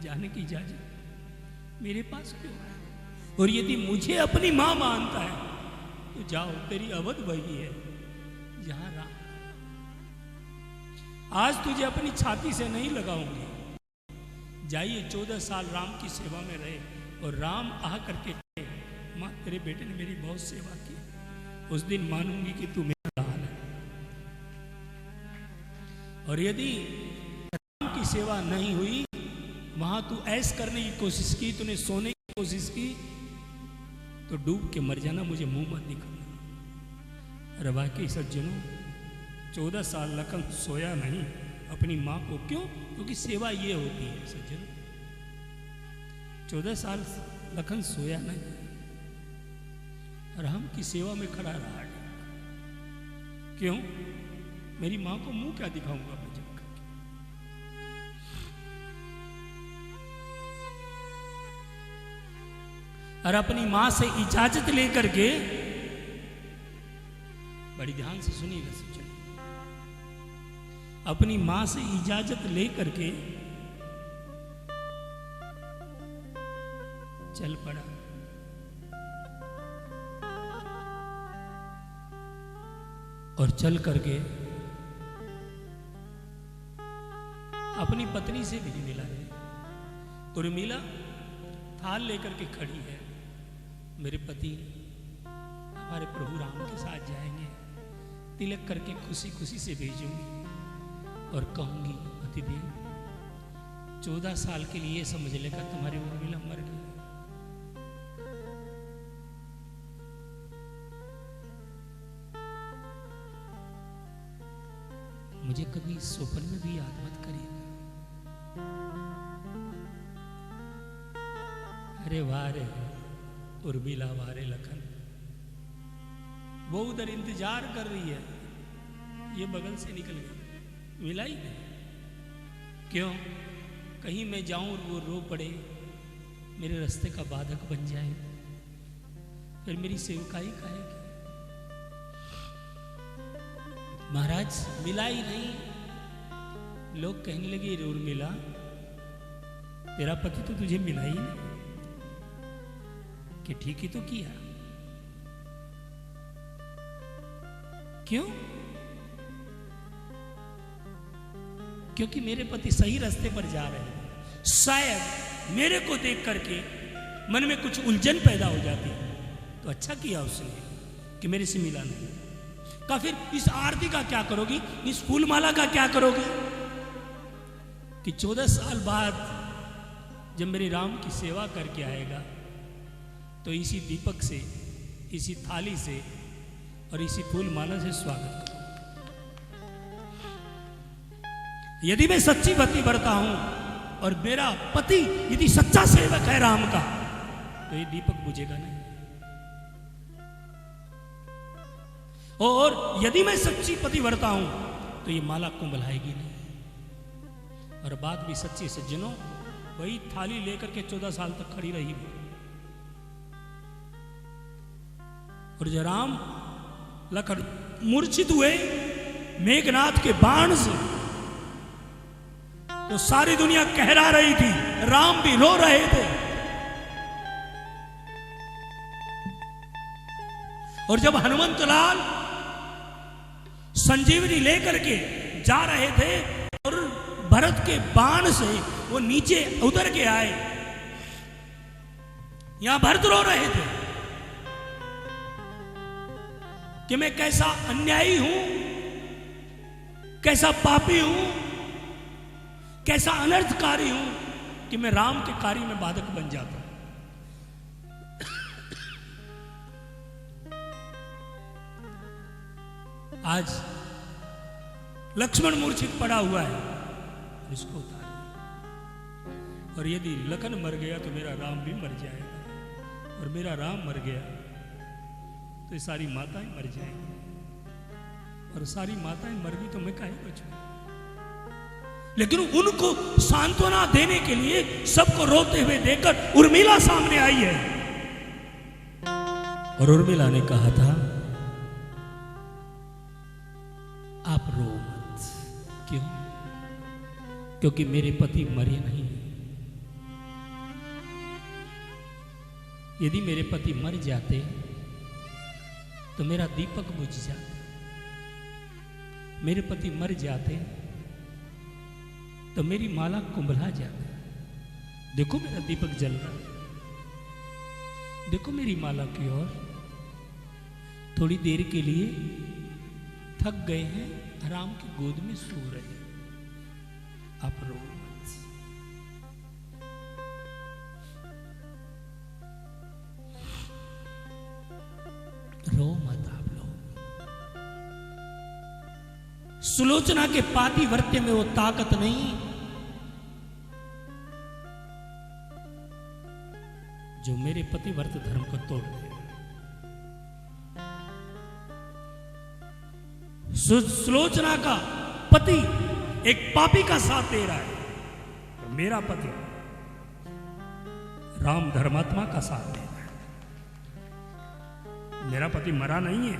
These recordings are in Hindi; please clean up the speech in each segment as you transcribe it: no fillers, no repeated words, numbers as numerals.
जाने की इजाजत मेरे पास क्यों है? और यदि मुझे अपनी मां मानता है तो जाओ, तेरी अवध वही है जहां राम। आज तुझे अपनी छाती से नहीं लगाऊंगी, जाइए 14 साल राम की सेवा में रहे और राम आ करके कहे, मां तेरे बेटे ने मेरी बहुत सेवा की, उस दिन मानूंगी कि तू मेरा लाल है। और यदि राम की सेवा नहीं हुई, वहां तू ऐश करने की कोशिश की, तूने सोने की कोशिश की, तो डूब के मर जाना, मुझे मुंह मत दिखाना। अरे वाकई सज्जनों, 14 साल लखन सोया नहीं अपनी मां को, क्यों? क्योंकि सेवा ये होती है सज्जनों। 14 साल लखन सोया नहीं, राम की सेवा में खड़ा रहा। क्यों? मेरी मां को मुंह क्या दिखाऊंगा मैं जब करके? और अपनी मां से इजाजत लेकर के, बड़ी ध्यान से सुनिएगा सज्जन, अपनी मां से इजाजत लेकर के चल पड़ा। और चल करके अपनी पत्नी से भी मिला है। उर्मिला थाल लेकर के खड़ी है, मेरे पति हमारे प्रभु राम के साथ जाएंगे, तिलक करके खुशी खुशी से भेजूंगी और कहूंगी पतिदेव 14 साल के लिए समझ लेकर तुम्हारी उर्मिला मर गई। मुझे कभी स्वप्न में भी याद मत करिएगा। अरे वाह रे उर्मिला, वारे लखन, वो उधर इंतजार कर रही है, ये बगल से निकल गई, मिला ही नहीं। क्यों? कहीं मैं जाऊं और वो रो पड़े, मेरे रास्ते का बाधक बन जाए, फिर मेरी सेवकाई कहेगी। महाराज मिला ही नहीं, लोग कहने लगे उर्मिला तेरा पति तो तुझे मिला ही नहीं, कि ठीक ही तो किया। क्यों? क्योंकि मेरे पति सही रास्ते पर जा रहे हैं। शायद मेरे को देख करके मन में कुछ उलझन पैदा हो जाती, तो अच्छा किया उसने कि मेरे से मिला नहीं। का फिर इस आरती का क्या करोगी, इस फूलमाला का क्या करोगी? कि 14 साल बाद जब मेरे राम की सेवा करके आएगा, तो इसी दीपक से, इसी थाली से और इसी फूलमाला से स्वागत करो। यदि मैं सच्ची भक्ति बरता हूं और मेरा पति यदि सच्चा सेवक है राम का, तो ये दीपक बुझेगा नहीं। और यदि मैं सच्ची पतिव्रता हूं तो ये माला कुंभलाएगी नहीं। और बात भी सच्ची सज्जनों, वही थाली लेकर के 14 साल तक खड़ी रही। और जब राम लखन मूर्छित हुए मेघनाथ के बाण से, तो सारी दुनिया कहरा रही थी, राम भी रो रहे थे। और जब हनुमंत लाल संजीवनी लेकर के जा रहे थे और भरत के बाण से वो नीचे उतर के आए, यहां भरत रो रहे थे कि मैं कैसा अन्यायी हूं, कैसा पापी हूं, कैसा अनर्थकारी हूं कि मैं राम के कार्य में बाधक बन जाता हूं। आज लक्ष्मण मूर्छित पड़ा हुआ है, इसको उतार। और यदि लखन मर गया तो मेरा राम भी मर जाएगा, और मेरा राम मर गया तो ये सारी माताएं मर जाएंगी, और सारी माताएं मर गई तो मैं काहे बचूं? लेकिन उनको सांत्वना देने के लिए, सबको रोते हुए देखकर उर्मिला सामने आई है। और उर्मिला ने कहा था, आप रो मत। क्यों? क्योंकि मेरे पति मरे नहीं, यदि मेरे पति मर जाते तो मेरा दीपक बुझ जाता, मेरे पति मर जाते तो मेरी माला कुंभला जाती। देखो मेरा दीपक जल रहा है, देखो मेरी माला की ओर। थोड़ी देर के लिए थक गए हैं, राम की गोद में सो रहे हैं, आप रो मत। रो मत आप लोग। सुलोचना के पातिव्रत्य में वो ताकत नहीं जो मेरे पतिव्रत धर्म को तोड़ दे। सुलोचना का पति एक पापी का साथ दे रहा है, तो मेरा पति राम धर्मात्मा का साथ दे रहा है। मेरा पति मरा नहीं है,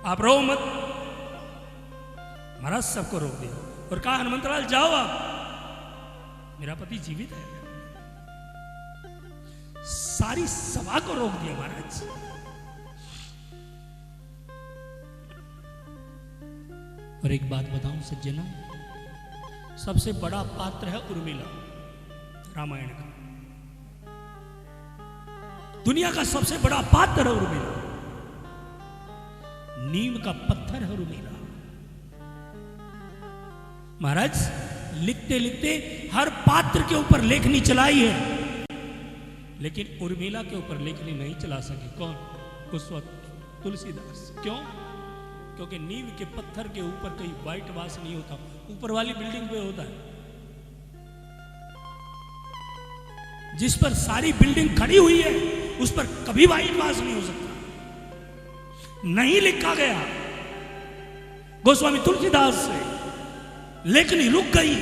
आप रो मत। महाराज सबको रोक दिया और कहा हनुमंतलाल जाओ आप, मेरा पति जीवित है। सारी सभा को रोक दिया महाराज। और एक बात बताऊं सज्जनों, सबसे बड़ा पात्र है उर्मिला रामायण का। दुनिया का सबसे बड़ा पात्र है उर्मिला, नीम का पत्थर है उर्मिला। महाराज लिखते लिखते हर पात्र के ऊपर लेखनी चलाई है, लेकिन उर्मिला के ऊपर लेखनी नहीं चला सकी। कौन? उस वक्त तुलसीदास। क्यों? क्योंकि नीम के पत्थर के ऊपर कहीं व्हाइट वाश नहीं होता, ऊपर वाली बिल्डिंग पे होता है। जिस पर सारी बिल्डिंग खड़ी हुई है उस पर कभी व्हाइट वाश नहीं हो सकता। नहीं लिखा गया गोस्वामी तुलसीदास से, लेखनी रुक गई।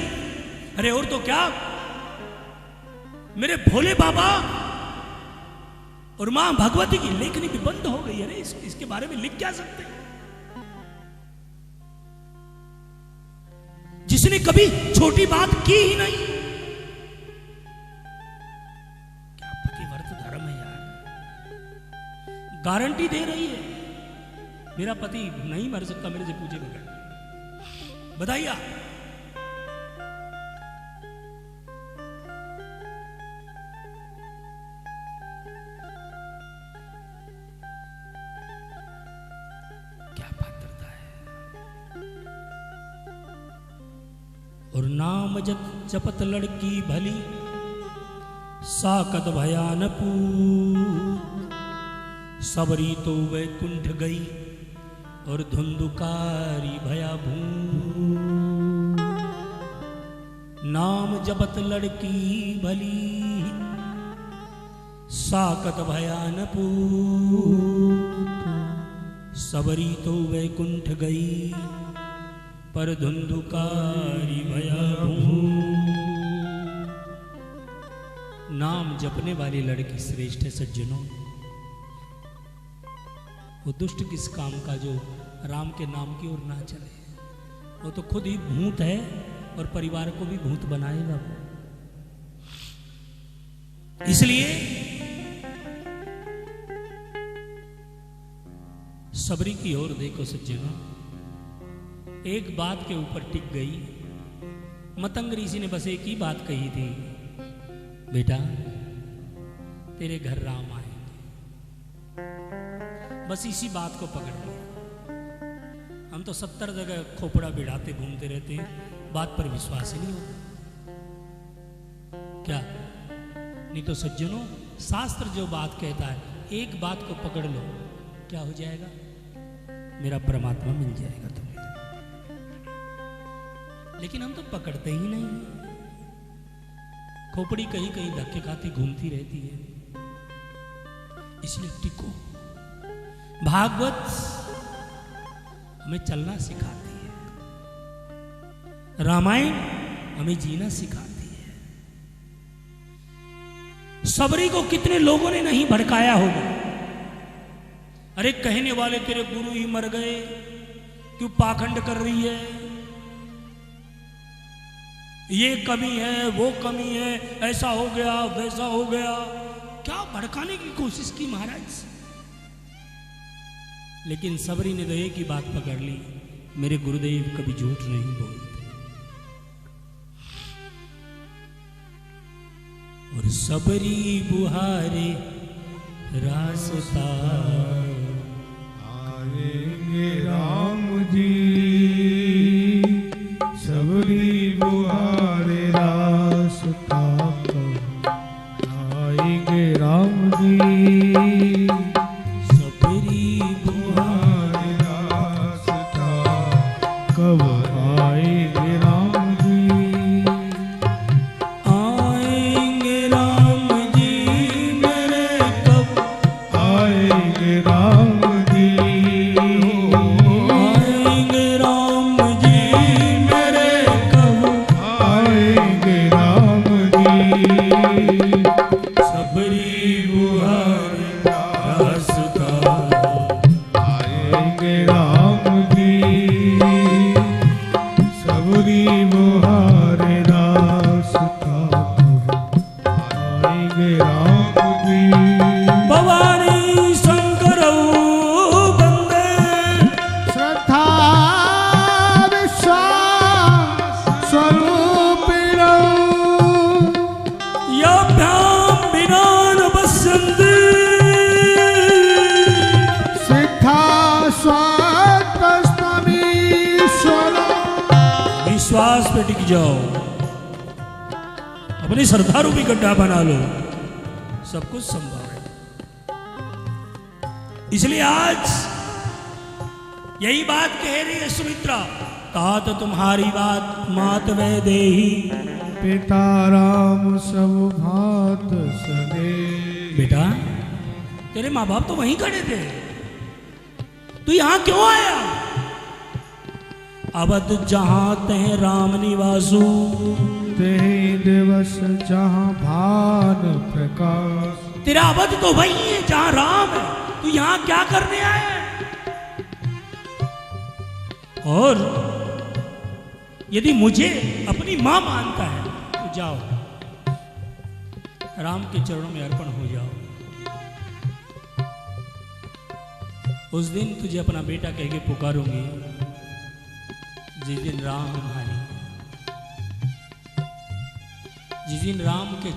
अरे और तो क्या, मेरे भोले बाबा और मां भगवती की लेखनी भी बंद हो गई। अरे इसके बारे में लिख क्या सकते हैं? जिसने कभी छोटी बात की ही नहीं। क्या पतिव्रत धर्म है यार। गारंटी दे रही है मेरा पति नहीं मर सकता मेरे से पूछे बगैर। बताइए आप। क्या पात्रता है। और नाम जपत लड़की भली, साकत भयान पूत। सबरी तो वैकुंठ गई और धुंधुकारी भया भूत। नाम जपत लड़की भली, साकत भयान पूत। सबरी तो वैकुंठ गई पर धुंधुकारी भया भूत। नाम जपने वाली लड़की श्रेष्ठ है सज्जनों। वो दुष्ट किस काम का जो राम के नाम की ओर ना चले। वो तो खुद ही भूत है और परिवार को भी भूत बनाएगा वो। इसलिए सबरी की ओर देखो सज्जनों। एक बात के ऊपर टिक गई। मतंग ऋषि ने बस एक ही बात कही थी, बेटा तेरे घर राम आएंगे। बस इसी बात को पकड़ लिया। हम तो 70 जगह खोपड़ा बिड़ाते घूमते रहते हैं, बात पर विश्वास ही नहीं होता। क्या नहीं तो सज्जनों, शास्त्र जो बात कहता है, एक बात को पकड़ लो, क्या हो जाएगा? मेरा परमात्मा मिल जाएगा तुम्हें। लेकिन हम तो पकड़ते ही नहीं। खोपड़ी कहीं कहीं धक्के खाती घूमती रहती है। इसलिए टिको। भागवत हमें चलना सिखाती है, रामायण हमें जीना सिखाती है। सबरी को कितने लोगों ने नहीं भड़काया होगा। अरे कहने वाले तेरे गुरु ही मर गए, क्यों पाखंड कर रही है, ये कमी है वो कमी है, ऐसा हो गया वैसा हो गया। क्या भड़काने की कोशिश की महाराज। लेकिन सबरी ने तो एक ही बात पकड़ ली, मेरे गुरुदेव कभी झूठ नहीं बोलते। और सबरी बुहारे रास्ता, आएंगे राम जी, सबरी बुहारे रास्ता, आएंगे राम जी, सबरी बुहारे रास्ता, कब आएंगे राम जी, आएंगे राम जी मेरे कब, आएंगे राम जी, आएंगे राम जी मेरे कब, आएंगे राम जी, सबरी बुहारे रास्ता, आएंगे राम जी, सबरी बुहारे रास्ता, आएंगे राम जी, भवानी शंकर बंदे, श्रद्धा विश्वास स्वरूपिणो, याभ्याम विनान पश्यन्ति, सिद्धा स्वात्मस्तमीश्वर, विश्वास पे टिक जाओ, अपनी श्रद्धा रूपी गड्ढा बना लो, सब कुछ संभव है। इसलिए आज यही बात कह रही है सुमित्रा, तात तुम्हारी बात मात वह देही। पिता राम सब भात सदे, बेटा तेरे माँ बाप तो वहीं खड़े थे, तू यहां क्यों आया? अवध जहां तह राम निवासु, तेहि दिवस जहाँ भान प्रकाश, तेरा अवध तो वही है जहां राम है, तू यहां क्या करने आया है? और यदि मुझे अपनी मां मानता है तो जाओ, राम के चरणों में अर्पण हो जाओ। उस दिन तुझे अपना बेटा कह के पुकारूंगी, जिस दिन राम आए, जिस दिन राम के